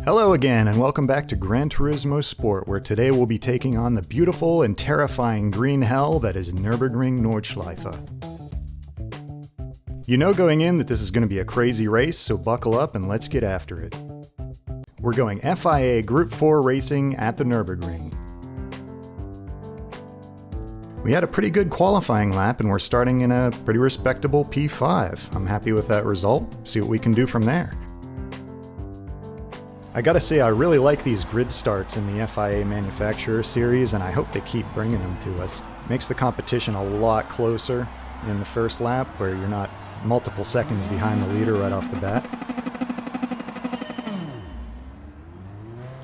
Hello again, and welcome back to Gran Turismo Sport, where today we'll be taking on the beautiful and terrifying green hell that is Nurburgring Nordschleife. You know going in that this is going to be a crazy race, so buckle up and let's get after it. We're going FIA Group 4 racing at the Nurburgring. We had a pretty good qualifying lap and we're starting in a pretty respectable P5. I'm happy with that result. See what we can do from there. I gotta say, I really like these grid starts in the FIA Manufacturer Series, and I hope they keep bringing them to us. Makes the competition a lot closer in the first lap, where you're not multiple seconds behind the leader right off the bat.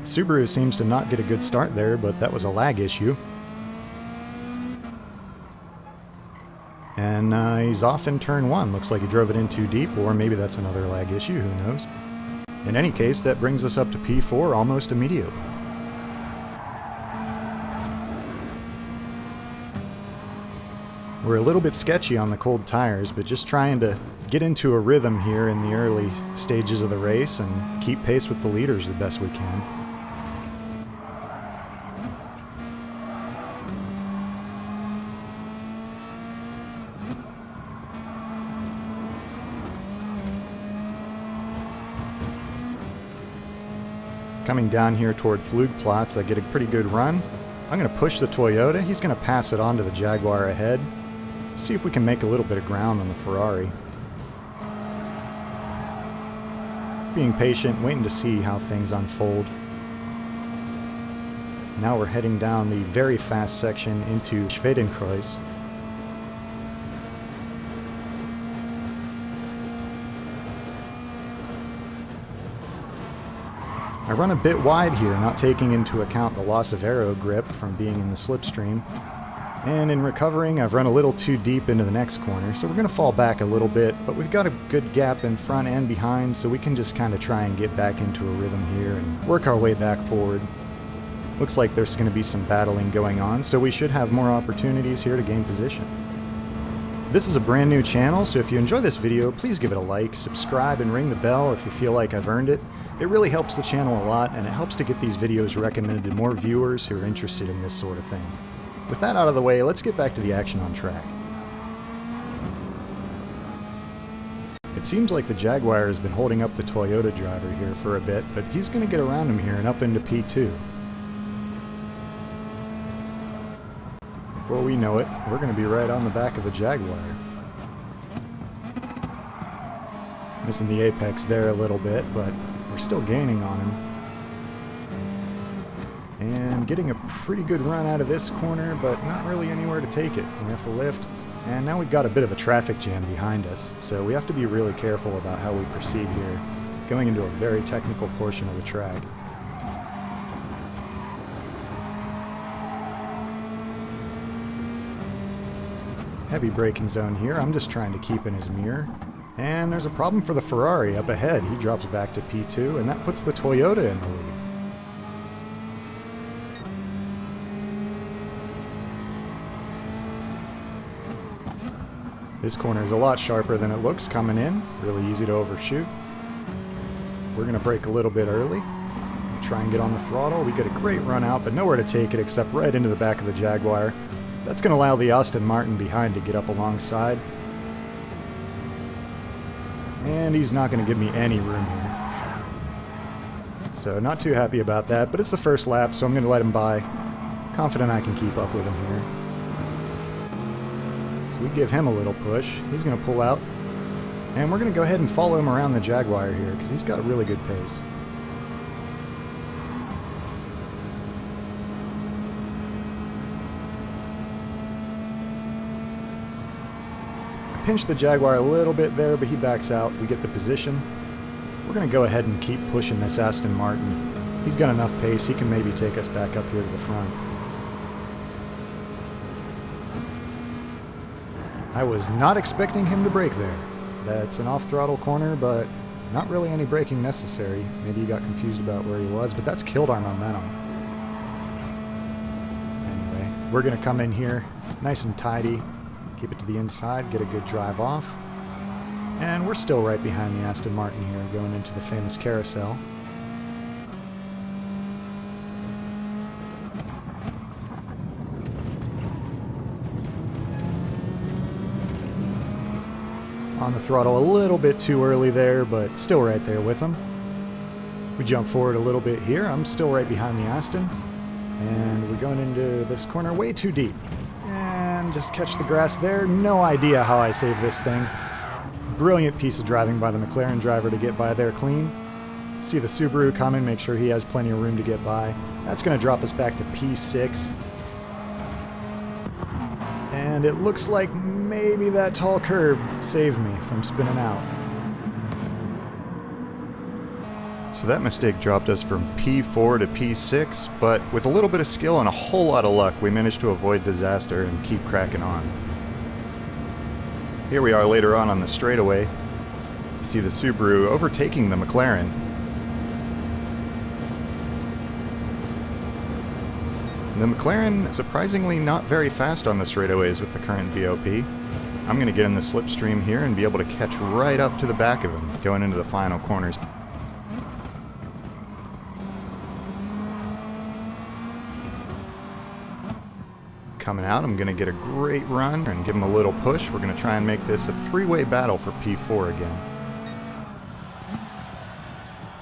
Subaru seems to not get a good start there, but that was a lag issue. And he's off in turn 1. Looks like he drove it in too deep, or maybe that's another lag issue, who knows. In any case, that brings us up to P4 almost immediately. We're a little bit sketchy on the cold tires, but just trying to get into a rhythm here in the early stages of the race and keep pace with the leaders the best we can. Coming down here toward Flugplatz, I get a pretty good run. I'm going to push the Toyota. He's going to pass it on to the Jaguar ahead. See if we can make a little bit of ground on the Ferrari. Being patient, waiting to see how things unfold. Now we're heading down the very fast section into Schwedenkreuz. I run a bit wide here, not taking into account the loss of aero grip from being in the slipstream. And in recovering, I've run a little too deep into the next corner, so we're going to fall back a little bit, but we've got a good gap in front and behind, so we can just kind of try and get back into a rhythm here and work our way back forward. Looks like there's going to be some battling going on, so we should have more opportunities here to gain position. This is a brand new channel, so if you enjoy this video, please give it a like, subscribe, and ring the bell if you feel like I've earned it. It really helps the channel a lot, and it helps to get these videos recommended to more viewers who are interested in this sort of thing. With that out of the way, let's get back to the action on track. It seems like the Jaguar has been holding up the Toyota driver here for a bit, but he's going to get around him here and up into P2. Before we know it, we're going to be right on the back of the Jaguar. Missing the apex there a little bit, but we're still gaining on him. And getting a pretty good run out of this corner, but not really anywhere to take it. We have to lift. And now we've got a bit of a traffic jam behind us, so we have to be really careful about how we proceed here, going into a very technical portion of the track. Heavy braking zone here. I'm just trying to keep in his mirror. And there's a problem for the Ferrari up ahead. He drops back to P2, and that puts the Toyota in the lead. This corner is a lot sharper than it looks coming in. Really easy to overshoot. We're going to brake a little bit early. Try and get on the throttle. We get a great run out, but nowhere to take it except right into the back of the Jaguar. That's going to allow the Aston Martin behind to get up alongside. And he's not going to give me any room here. So not too happy about that, but it's the first lap, so I'm going to let him by. Confident I can keep up with him here. So we give him a little push. He's going to pull out. And we're going to go ahead and follow him around the Jaguar here, because he's got really good pace. Pinch the Jaguar a little bit there, but he backs out. We get the position. We're going to go ahead and keep pushing this Aston Martin. He's got enough pace, he can maybe take us back up here to the front. I was not expecting him to brake there. That's an off-throttle corner, but not really any braking necessary. Maybe he got confused about where he was, but that's killed our momentum. Anyway, we're going to come in here nice and tidy. Keep it to the inside, get a good drive off. And we're still right behind the Aston Martin here, going into the famous carousel. On the throttle a little bit too early there, but still right there with him. We jump forward a little bit here. I'm still right behind the Aston. And we're going into this corner way too deep. And just catch the grass there. No idea how I saved this thing. Brilliant piece of driving by the McLaren driver to get by there clean. See the Subaru coming, make sure he has plenty of room to get by. That's going to drop us back to P6. And it looks like maybe that tall curb saved me from spinning out. So that mistake dropped us from P4 to P6, but with a little bit of skill and a whole lot of luck, we managed to avoid disaster and keep cracking on. Here we are later on the straightaway. See the Subaru overtaking the McLaren. The McLaren, surprisingly not very fast on the straightaways with the current BOP. I'm going to get in the slipstream here and be able to catch right up to the back of him, going into the final corners. Coming out, I'm going to get a great run and give him a little push. We're going to try and make this a three-way battle for P4 again.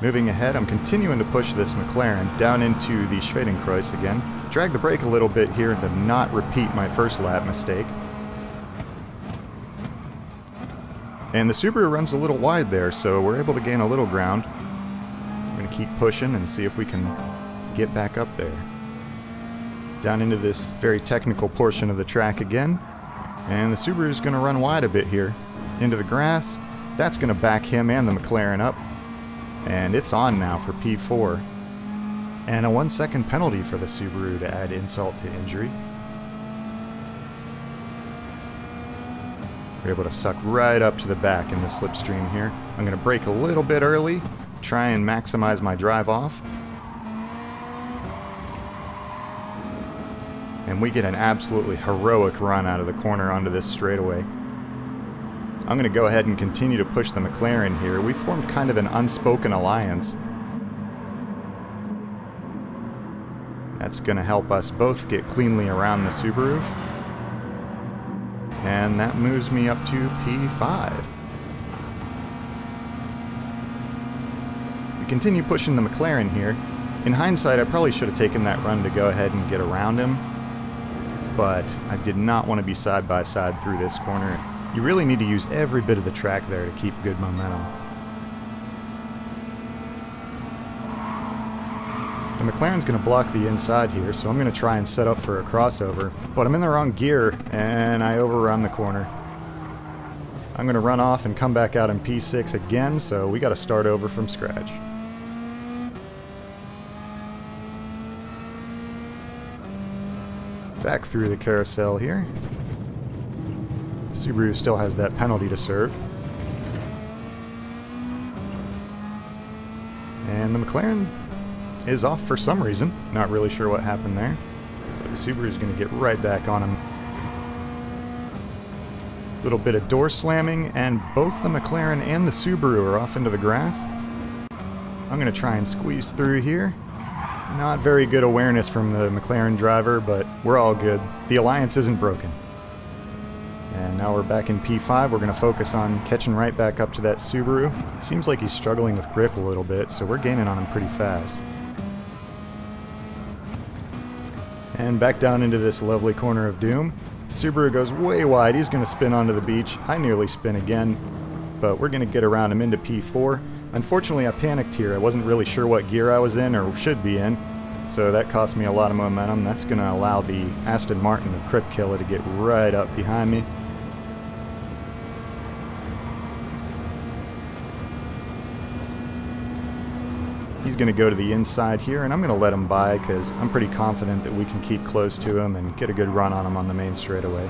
Moving ahead, I'm continuing to push this McLaren down into the Schwedenkreuz again. Drag the brake a little bit here to not repeat my first lap mistake. And the Subaru runs a little wide there, so we're able to gain a little ground. I'm going to keep pushing and see if we can get back up there. Down into this very technical portion of the track again. And the Subaru is going to run wide a bit here. Into the grass. That's going to back him and the McLaren up. And it's on now for P4. And a 1 second penalty for the Subaru to add insult to injury. We're able to suck right up to the back in the slipstream here. I'm going to brake a little bit early. Try and maximize my drive off. And we get an absolutely heroic run out of the corner onto this straightaway. I'm going to go ahead and continue to push the McLaren here. We formed kind of an unspoken alliance. That's going to help us both get cleanly around the Subaru. And that moves me up to P5. We continue pushing the McLaren here. In hindsight, I probably should have taken that run to go ahead and get around him. But I did not want to be side by side through this corner. You really need to use every bit of the track there to keep good momentum. The McLaren's going to block the inside here, so I'm going to try and set up for a crossover. But I'm in the wrong gear, and I overrun the corner. I'm going to run off and come back out in P6 again, so we got to start over from scratch. Back through the carousel here. Subaru still has that penalty to serve. And the McLaren is off for some reason. Not really sure what happened there. But the Subaru is going to get right back on him. Little bit of door slamming, and both the McLaren and the Subaru are off into the grass. I'm going to try and squeeze through here. Not very good awareness from the McLaren driver, but we're all good. The alliance isn't broken. And now we're back in P5. We're going to focus on catching right back up to that Subaru. Seems like he's struggling with grip a little bit, so we're gaining on him pretty fast. And back down into this lovely corner of doom. Subaru goes way wide. He's going to spin onto the beach. I nearly spin again, but we're going to get around him into P4. Unfortunately, I panicked here. I wasn't really sure what gear I was in or should be in, so that cost me a lot of momentum. That's going to allow the Aston Martin of Kripkilla to get right up behind me. He's going to go to the inside here, and I'm going to let him by because I'm pretty confident that we can keep close to him and get a good run on him on the main straightaway.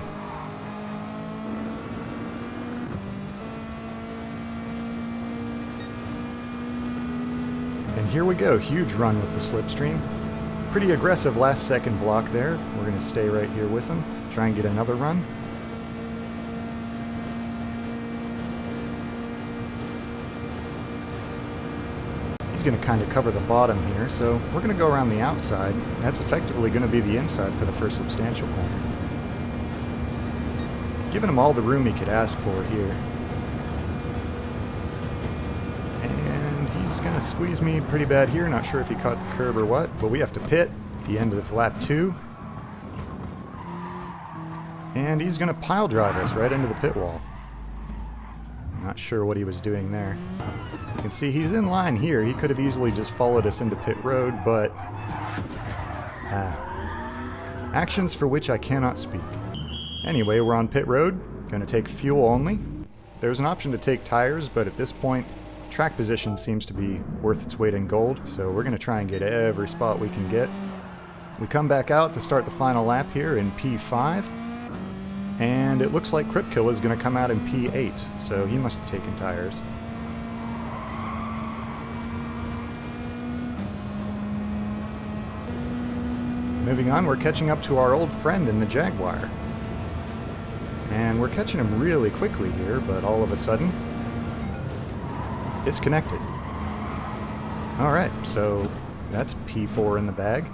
And here we go, huge run with the slipstream. Pretty aggressive last second block there. We're going to stay right here with him, try and get another run. He's going to kind of cover the bottom here, so we're going to go around the outside. That's effectively going to be the inside for the first substantial corner. Giving him all the room he could ask for here. going to squeeze me pretty bad here. Not sure if he caught the curb or what, but we have to pit at the end of lap 2. And he's going to pile drive us right into the pit wall. Not sure what he was doing there. You can see he's in line here. He could have easily just followed us into pit road, but actions for which I cannot speak. Anyway, we're on pit road. Going to take fuel only. There's an option to take tires, but at this point, track position seems to be worth its weight in gold, so we're going to try and get every spot we can get. We come back out to start the final lap here in P5, and it looks like Kripke is going to come out in P8, so he must have taken tires. Moving on, we're catching up to our old friend in the Jaguar. And we're catching him really quickly here, but all of a sudden, disconnected. Alright, so that's P4 in the bag.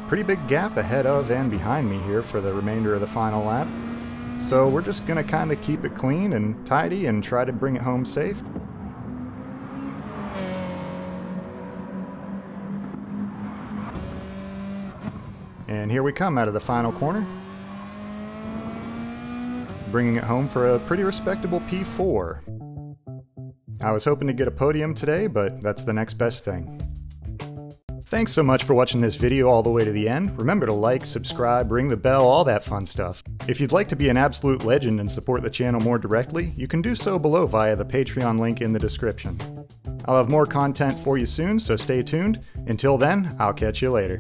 Pretty big gap ahead of and behind me here for the remainder of the final lap. So we're just going to kind of keep it clean and tidy and try to bring it home safe. And here we come out of the final corner. Bringing it home for a pretty respectable P4. I was hoping to get a podium today, but that's the next best thing. Thanks so much for watching this video all the way to the end. Remember to like, subscribe, ring the bell, all that fun stuff. If you'd like to be an absolute legend and support the channel more directly, you can do so below via the Patreon link in the description. I'll have more content for you soon, so stay tuned. Until then, I'll catch you later.